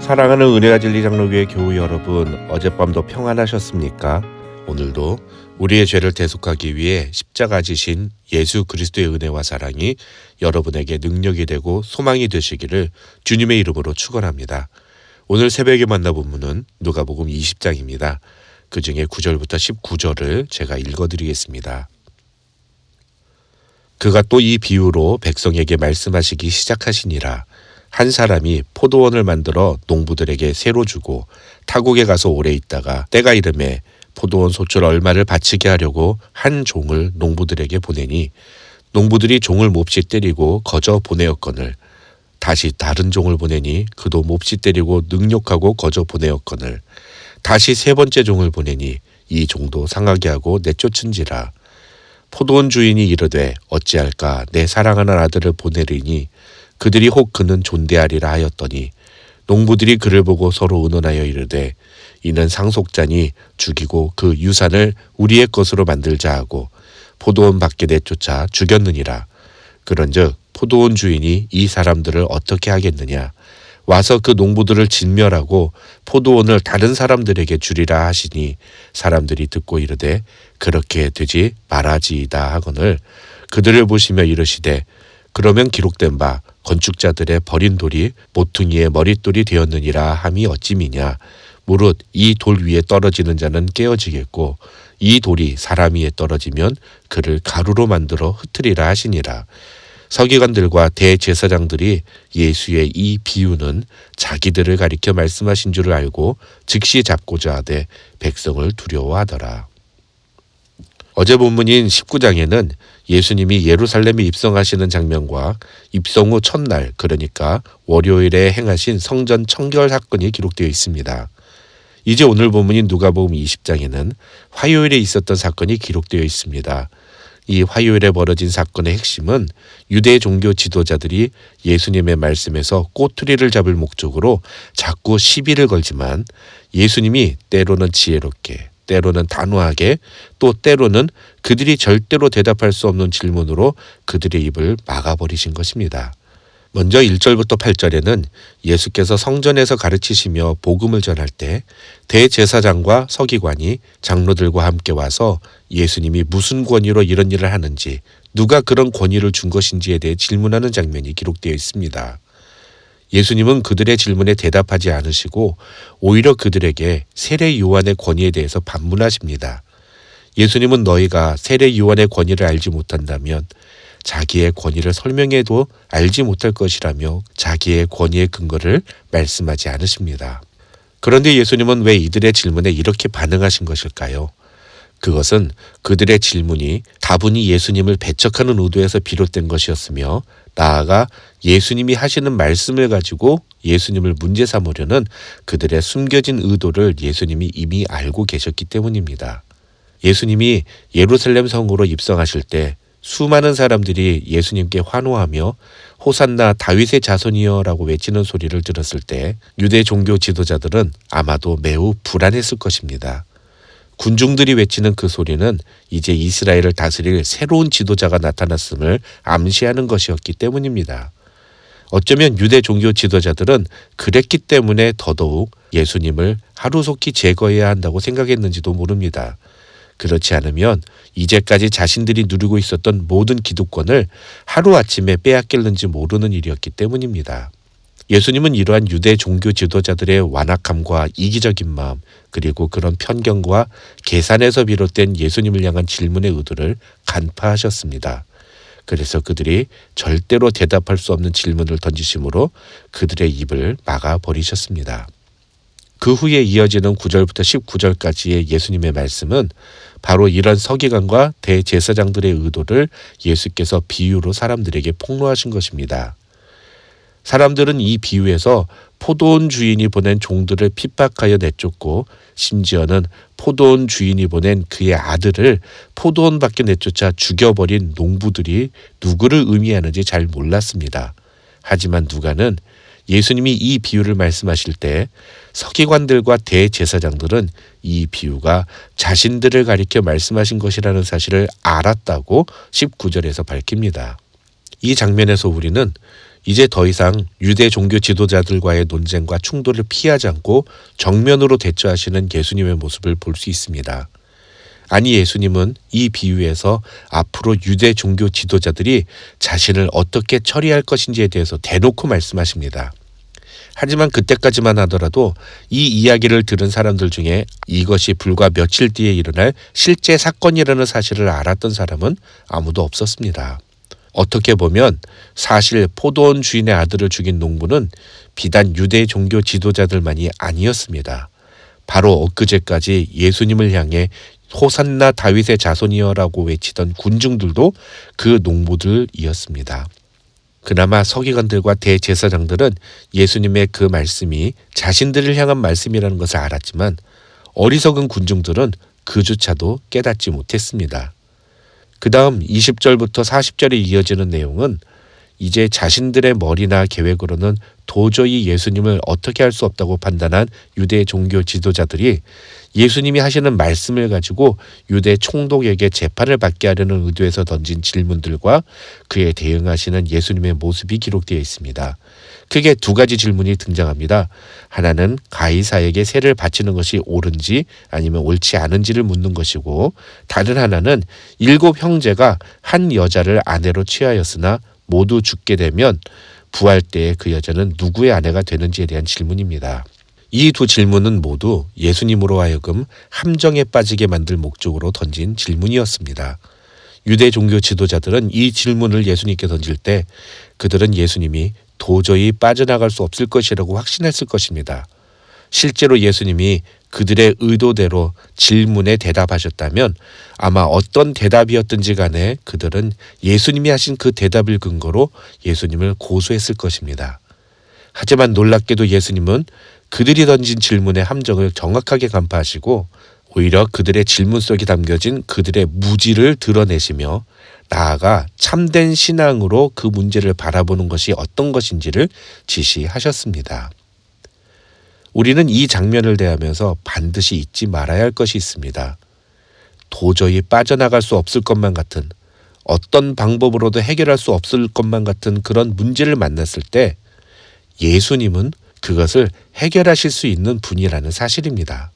사랑하는 은혜가 진리 장로교회 교우 여러분, 어젯밤도 평안하셨습니까? 오늘도 우리의 죄를 대속하기 위해 십자가 지신 예수 그리스도의 은혜와 사랑이 여러분에게 능력이 되고 소망이 되시기를 주님의 이름으로 축원합니다. 오늘 새벽에 만나 본문은 누가복음 20장입니다. 그 중에 9절부터 19절을 제가 읽어드리겠습니다. 그가 또 이 비유로 백성에게 말씀하시기 시작하시니라. 한 사람이 포도원을 만들어 농부들에게 새로 주고 타국에 가서 오래 있다가 때가 이르매 포도원 소출 얼마를 바치게 하려고 한 종을 농부들에게 보내니 농부들이 종을 몹시 때리고 거저 보내었거늘 다시 다른 종을 보내니 그도 몹시 때리고 능욕하고 거저 보내었거늘 다시 세 번째 종을 보내니 이 종도 상하게 하고 내쫓은지라. 포도원 주인이 이르되 어찌할까 내 사랑하는 아들을 보내리니 그들이 혹 그는 존대하리라 하였더니 농부들이 그를 보고 서로 의논하여 이르되 이는 상속자니 죽이고 그 유산을 우리의 것으로 만들자 하고 포도원 밖에 내쫓아 죽였느니라. 그런즉 포도원 주인이 이 사람들을 어떻게 하겠느냐. 와서 그 농부들을 진멸하고 포도원을 다른 사람들에게 주리라 하시니 사람들이 듣고 이르되 그렇게 되지 말아지이다 하거늘 그들을 보시며 이르시되 그러면 기록된 바 건축자들의 버린 돌이 모퉁이의 머릿돌이 되었느니라 함이 어찌미냐. 무릇 이 돌 위에 떨어지는 자는 깨어지겠고 이 돌이 사람 위에 떨어지면 그를 가루로 만들어 흩으리라 하시니라. 서기관들과 대제사장들이 예수의 이 비유는 자기들을 가리켜 말씀하신 줄을 알고 즉시 잡고자 하되 백성을 두려워하더라. 어제 본문인 19장에는 예수님이 예루살렘에 입성하시는 장면과 입성 후 첫날, 그러니까 월요일에 행하신 성전 청결 사건이 기록되어 있습니다. 이제 오늘 본문인 누가복음 20장에는 화요일에 있었던 사건이 기록되어 있습니다. 이 화요일에 벌어진 사건의 핵심은 유대 종교 지도자들이 예수님의 말씀에서 꼬투리를 잡을 목적으로 자꾸 시비를 걸지만 예수님이 때로는 지혜롭게 때로는 단호하게 또 때로는 그들이 절대로 대답할 수 없는 질문으로 그들의 입을 막아버리신 것입니다. 먼저 1절부터 8절에는 예수께서 성전에서 가르치시며 복음을 전할 때 대제사장과 서기관이 장로들과 함께 와서 예수님이 무슨 권위로 이런 일을 하는지 누가 그런 권위를 준 것인지에 대해 질문하는 장면이 기록되어 있습니다. 예수님은 그들의 질문에 대답하지 않으시고 오히려 그들에게 세례 요한의 권위에 대해서 반문하십니다. 예수님은 너희가 세례 요한의 권위를 알지 못한다면 자기의 권위를 설명해도 알지 못할 것이라며 자기의 권위의 근거를 말씀하지 않으십니다. 그런데 예수님은 왜 이들의 질문에 이렇게 반응하신 것일까요? 그것은 그들의 질문이 다분히 예수님을 배척하는 의도에서 비롯된 것이었으며 나아가 예수님이 하시는 말씀을 가지고 예수님을 문제 삼으려는 그들의 숨겨진 의도를 예수님이 이미 알고 계셨기 때문입니다. 예수님이 예루살렘 성으로 입성하실 때 수많은 사람들이 예수님께 환호하며 호산나 다윗의 자손이여 라고 외치는 소리를 들었을 때 유대 종교 지도자들은 아마도 매우 불안했을 것입니다. 군중들이 외치는 그 소리는 이제 이스라엘을 다스릴 새로운 지도자가 나타났음을 암시하는 것이었기 때문입니다. 어쩌면 유대 종교 지도자들은 그랬기 때문에 더더욱 예수님을 하루속히 제거해야 한다고 생각했는지도 모릅니다. 그렇지 않으면 이제까지 자신들이 누리고 있었던 모든 기득권을 하루아침에 빼앗길는지 모르는 일이었기 때문입니다. 예수님은 이러한 유대 종교 지도자들의 완악함과 이기적인 마음 그리고 그런 편견과 계산에서 비롯된 예수님을 향한 질문의 의도를 간파하셨습니다. 그래서 그들이 절대로 대답할 수 없는 질문을 던지심으로 그들의 입을 막아버리셨습니다. 그 후에 이어지는 9절부터 19절까지의 예수님의 말씀은 바로 이런 서기관과 대제사장들의 의도를 예수께서 비유로 사람들에게 폭로하신 것입니다. 사람들은 이 비유에서 포도원 주인이 보낸 종들을 핍박하여 내쫓고 심지어는 포도원 주인이 보낸 그의 아들을 포도원 밖에 내쫓아 죽여버린 농부들이 누구를 의미하는지 잘 몰랐습니다. 하지만 누가는 예수님이 이 비유를 말씀하실 때 서기관들과 대제사장들은 이 비유가 자신들을 가리켜 말씀하신 것이라는 사실을 알았다고 19절에서 밝힙니다. 이 장면에서 우리는 이제 더 이상 유대 종교 지도자들과의 논쟁과 충돌을 피하지 않고 정면으로 대처하시는 예수님의 모습을 볼 수 있습니다. 아니, 예수님은 이 비유에서 앞으로 유대 종교 지도자들이 자신을 어떻게 처리할 것인지에 대해서 대놓고 말씀하십니다. 하지만 그때까지만 하더라도 이 이야기를 들은 사람들 중에 이것이 불과 며칠 뒤에 일어날 실제 사건이라는 사실을 알았던 사람은 아무도 없었습니다. 어떻게 보면 사실 포도원 주인의 아들을 죽인 농부는 비단 유대 종교 지도자들만이 아니었습니다. 바로 엊그제까지 예수님을 향해 호산나 다윗의 자손이여라고 외치던 군중들도 그 농부들이었습니다. 그나마 서기관들과 대제사장들은 예수님의 그 말씀이 자신들을 향한 말씀이라는 것을 알았지만 어리석은 군중들은 그조차도 깨닫지 못했습니다. 그 다음 20절부터 40절에 이어지는 내용은 이제 자신들의 머리나 계획으로는 도저히 예수님을 어떻게 할 수 없다고 판단한 유대 종교 지도자들이 예수님이 하시는 말씀을 가지고 유대 총독에게 재판을 받게 하려는 의도에서 던진 질문들과 그에 대응하시는 예수님의 모습이 기록되어 있습니다. 크게 두 가지 질문이 등장합니다. 하나는 가이사에게 세를 바치는 것이 옳은지 아니면 옳지 않은지를 묻는 것이고, 다른 하나는 7 형제가 한 여자를 아내로 취하였으나 모두 죽게 되면 부활 때에 그 여자는 누구의 아내가 되는지에 대한 질문입니다. 이 두 질문은 모두 예수님으로 하여금 함정에 빠지게 만들 목적으로 던진 질문이었습니다. 유대 종교 지도자들은 이 질문을 예수님께 던질 때 그들은 예수님이 도저히 빠져나갈 수 없을 것이라고 확신했을 것입니다. 실제로 예수님이 그들의 의도대로 질문에 대답하셨다면 아마 어떤 대답이었든지 간에 그들은 예수님이 하신 그 대답을 근거로 예수님을 고소했을 것입니다. 하지만 놀랍게도 예수님은 그들이 던진 질문의 함정을 정확하게 간파하시고 오히려 그들의 질문 속에 담겨진 그들의 무지를 드러내시며 나아가 참된 신앙으로 그 문제를 바라보는 것이 어떤 것인지를 지시하셨습니다. 우리는 이 장면을 대하면서 반드시 잊지 말아야 할 것이 있습니다. 도저히 빠져나갈 수 없을 것만 같은, 어떤 방법으로도 해결할 수 없을 것만 같은 그런 문제를 만났을 때 예수님은 그것을 해결하실 수 있는 분이라는 사실입니다.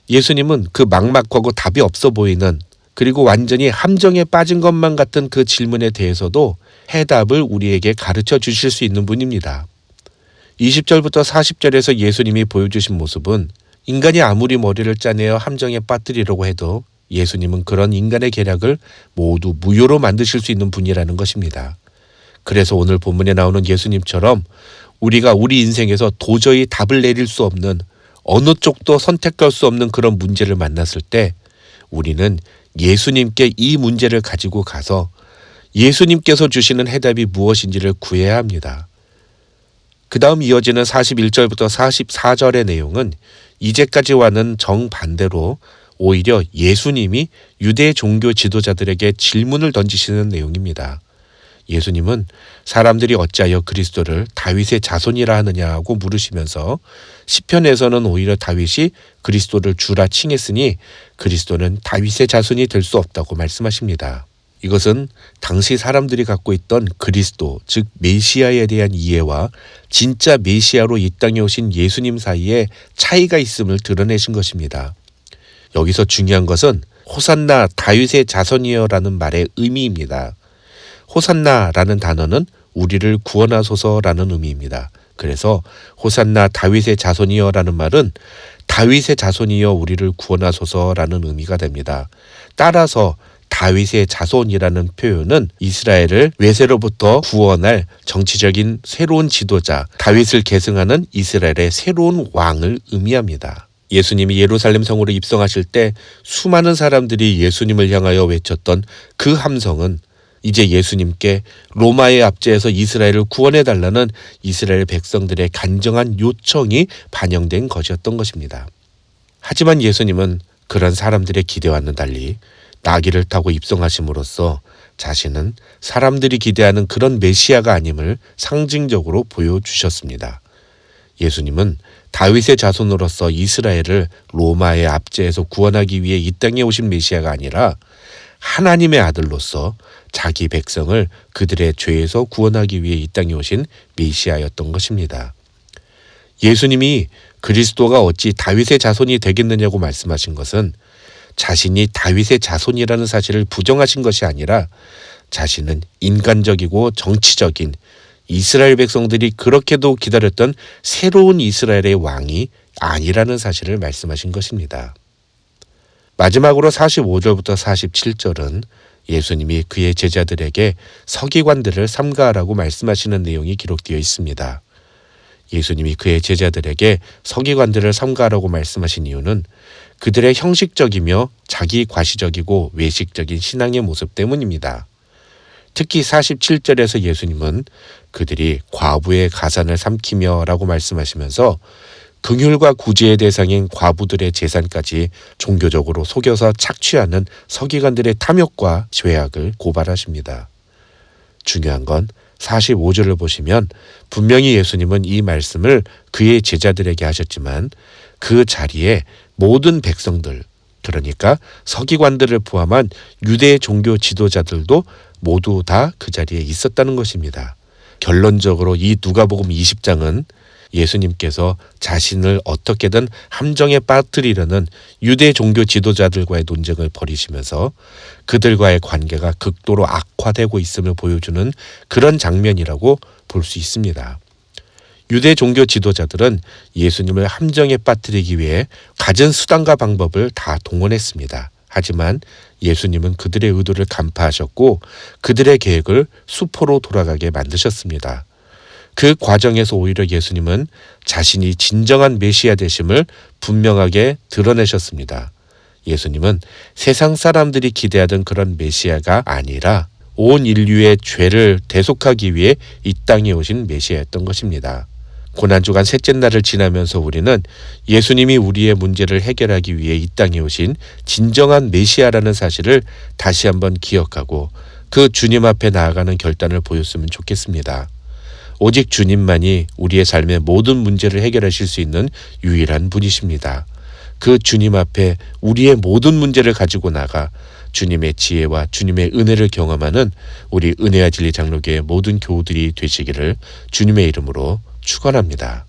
예수님은 그 막막하고 답이 없어 보이는, 그리고 완전히 함정에 빠진 것만 같은 그 질문에 대해서도 해답을 우리에게 가르쳐 주실 수 있는 분입니다. 20절부터 40절에서 예수님이 보여주신 모습은 인간이 아무리 머리를 짜내어 함정에 빠뜨리려고 해도 예수님은 그런 인간의 계략을 모두 무효로 만드실 수 있는 분이라는 것입니다. 그래서 오늘 본문에 나오는 예수님처럼 우리가 우리 인생에서 도저히 답을 내릴 수 없는, 어느 쪽도 선택할 수 없는 그런 문제를 만났을 때 우리는 예수님께 이 문제를 가지고 가서 예수님께서 주시는 해답이 무엇인지를 구해야 합니다. 그 다음 이어지는 41절부터 44절의 내용은 이제까지와는 정반대로 오히려 예수님이 유대 종교 지도자들에게 질문을 던지시는 내용입니다. 예수님은 사람들이 어찌하여 그리스도를 다윗의 자손이라 하느냐고 물으시면서 시편에서는 오히려 다윗이 그리스도를 주라 칭했으니 그리스도는 다윗의 자손이 될 수 없다고 말씀하십니다. 이것은 당시 사람들이 갖고 있던 그리스도, 즉 메시아에 대한 이해와 진짜 메시아로 이 땅에 오신 예수님 사이에 차이가 있음을 드러내신 것입니다. 여기서 중요한 것은 호산나 다윗의 자손이여라는 말의 의미입니다. 호산나라는 단어는 우리를 구원하소서라는 의미입니다. 그래서 호산나 다윗의 자손이여라는 말은 다윗의 자손이여 우리를 구원하소서라는 의미가 됩니다. 따라서 다윗의 자손이라는 표현은 이스라엘을 외세로부터 구원할 정치적인 새로운 지도자, 다윗을 계승하는 이스라엘의 새로운 왕을 의미합니다. 예수님이 예루살렘 성으로 입성하실 때 수많은 사람들이 예수님을 향하여 외쳤던 그 함성은 이제 예수님께 로마의 압제에서 이스라엘을 구원해달라는 이스라엘 백성들의 간절한 요청이 반영된 것이었던 것입니다. 하지만 예수님은 그런 사람들의 기대와는 달리 나귀를 타고 입성하심으로써 자신은 사람들이 기대하는 그런 메시아가 아님을 상징적으로 보여주셨습니다. 예수님은 다윗의 자손으로서 이스라엘을 로마의 압제에서 구원하기 위해 이 땅에 오신 메시아가 아니라 하나님의 아들로서 자기 백성을 그들의 죄에서 구원하기 위해 이 땅에 오신 메시아였던 것입니다. 예수님이 그리스도가 어찌 다윗의 자손이 되겠느냐고 말씀하신 것은 자신이 다윗의 자손이라는 사실을 부정하신 것이 아니라 자신은 인간적이고 정치적인 이스라엘 백성들이 그렇게도 기다렸던 새로운 이스라엘의 왕이 아니라는 사실을 말씀하신 것입니다. 마지막으로 45절부터 47절은 예수님이 그의 제자들에게 서기관들을 삼가하라고 말씀하시는 내용이 기록되어 있습니다. 예수님이 그의 제자들에게 서기관들을 삼가하라고 말씀하신 이유는 그들의 형식적이며 자기 과시적이고 외식적인 신앙의 모습 때문입니다. 특히 47절에서 예수님은 그들이 과부의 가산을 삼키며 라고 말씀하시면서 긍휼과 구제의 대상인 과부들의 재산까지 종교적으로 속여서 착취하는 서기관들의 탐욕과 죄악을 고발하십니다. 중요한 건 45절을 보시면 분명히 예수님은 이 말씀을 그의 제자들에게 하셨지만 그 자리에 모든 백성들, 그러니까 서기관들을 포함한 유대 종교 지도자들도 모두 다 그 자리에 있었다는 것입니다. 결론적으로 이 누가복음 20장은 예수님께서 자신을 어떻게든 함정에 빠뜨리려는 유대 종교 지도자들과의 논쟁을 벌이시면서 그들과의 관계가 극도로 악화되고 있음을 보여주는 그런 장면이라고 볼 수 있습니다. 유대 종교 지도자들은 예수님을 함정에 빠뜨리기 위해 갖은 수단과 방법을 다 동원했습니다. 하지만 예수님은 그들의 의도를 간파하셨고 그들의 계획을 수포로 돌아가게 만드셨습니다. 그 과정에서 오히려 예수님은 자신이 진정한 메시아 되심을 분명하게 드러내셨습니다. 예수님은 세상 사람들이 기대하던 그런 메시아가 아니라 온 인류의 죄를 대속하기 위해 이 땅에 오신 메시아였던 것입니다. 고난주간 셋째 날을 지나면서 우리는 예수님이 우리의 문제를 해결하기 위해 이 땅에 오신 진정한 메시아라는 사실을 다시 한번 기억하고 그 주님 앞에 나아가는 결단을 보였으면 좋겠습니다. 오직 주님만이 우리의 삶의 모든 문제를 해결하실 수 있는 유일한 분이십니다. 그 주님 앞에 우리의 모든 문제를 가지고 나가 주님의 지혜와 주님의 은혜를 경험하는 우리 은혜와 진리 장로교의 모든 교우들이 되시기를 주님의 이름으로 축원합니다.